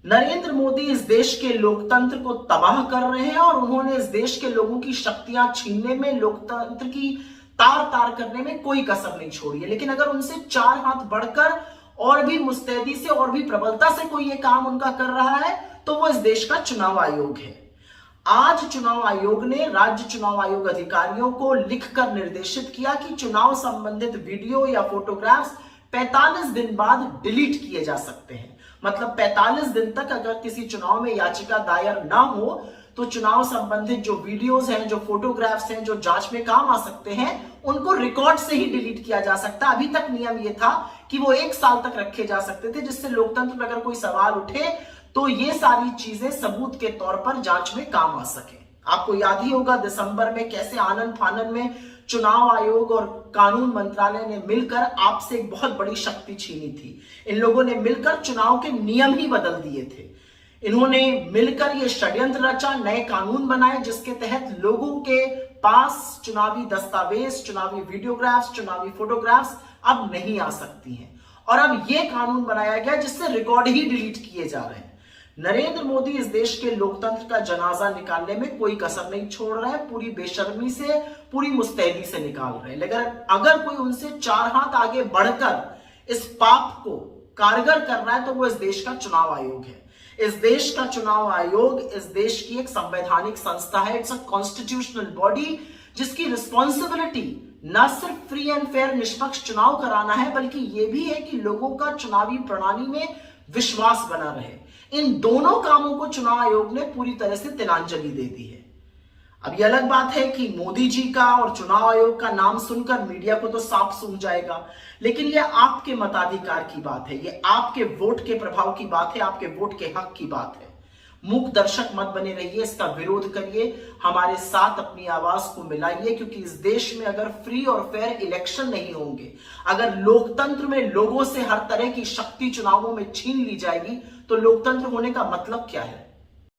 नरेंद्र मोदी इस देश के लोकतंत्र को तबाह कर रहे हैं और उन्होंने इस देश के लोगों की शक्तियां छीनने में, लोकतंत्र की तार तार करने में कोई कसर नहीं छोड़ी है। लेकिन अगर उनसे 4 हाथ बढ़कर और भी मुस्तैदी से और भी प्रबलता से कोई ये काम उनका कर रहा है तो वो इस देश का चुनाव आयोग है। आज चुनाव आयोग ने राज्य चुनाव आयोग अधिकारियों को लिखकर निर्देशित किया कि चुनाव संबंधित वीडियो या फोटोग्राफ्स 45 दिन बाद डिलीट किए जा सकते हैं। मतलब 45 दिन तक अगर किसी चुनाव में याचिका दायर ना हो तो चुनाव संबंधित जो वीडियोस हैं, जो फोटोग्राफ्स हैं, जो जांच में काम आ सकते हैं, उनको रिकॉर्ड से ही डिलीट किया जा सकता है। अभी तक नियम ये था कि वो 1 साल तक रखे जा सकते थे, जिससे लोकतंत्र में अगर कोई सवाल उठे तो ये सारी चीजें सबूत के तौर पर जांच में काम आ सके। आपको याद ही होगा दिसंबर में कैसे आनन फानन में चुनाव आयोग और कानून मंत्रालय ने मिलकर आपसे एक बहुत बड़ी शक्ति छीनी थी। इन लोगों ने मिलकर चुनाव के नियम ही बदल दिए थे। इन्होंने मिलकर ये षड्यंत्र रचा, नए कानून बनाए जिसके तहत लोगों के पास चुनावी दस्तावेज, चुनावी वीडियोग्राफ्स, चुनावी फोटोग्राफ्स अब नहीं आ सकती हैं। और अब ये कानून बनाया गया जिससे रिकॉर्ड ही डिलीट किए जा रहे हैं। नरेंद्र मोदी इस देश के लोकतंत्र का जनाजा निकालने में कोई कसर नहीं छोड़ रहे हैं, पूरी बेशर्मी से, पूरी मुस्तैदी से निकाल रहे हैं। लेकिन अगर कोई उनसे 4 हाथ आगे बढ़कर इस पाप को कारगर कर रहा है तो वो इस देश का चुनाव आयोग है। इस देश का चुनाव आयोग इस देश की एक संवैधानिक संस्था है। इट्स अ कॉन्स्टिट्यूशनल बॉडी जिसकी रिस्पॉन्सिबिलिटी न सिर्फ फ्री एंड फेयर निष्पक्ष चुनाव कराना है, बल्कि यह भी है कि लोगों का चुनावी प्रणाली में विश्वास बना रहे। इन दोनों कामों को चुनाव आयोग ने पूरी तरह से तिलांजलि दे दी है। अब यह अलग बात है कि मोदी जी का और चुनाव आयोग का नाम सुनकर मीडिया को तो साफ सूझ जाएगा, लेकिन यह आपके मताधिकार की बात है, यह आपके वोट के प्रभाव की बात है, आपके वोट के हक की बात है। मूक दर्शक मत बने रहिए, इसका विरोध करिए, हमारे साथ अपनी आवाज को मिलाइए, क्योंकि इस देश में अगर फ्री और फेयर इलेक्शन नहीं होंगे, अगर लोकतंत्र में लोगों से हर तरह की शक्ति चुनावों में छीन ली जाएगी तो लोकतंत्र होने का मतलब क्या है।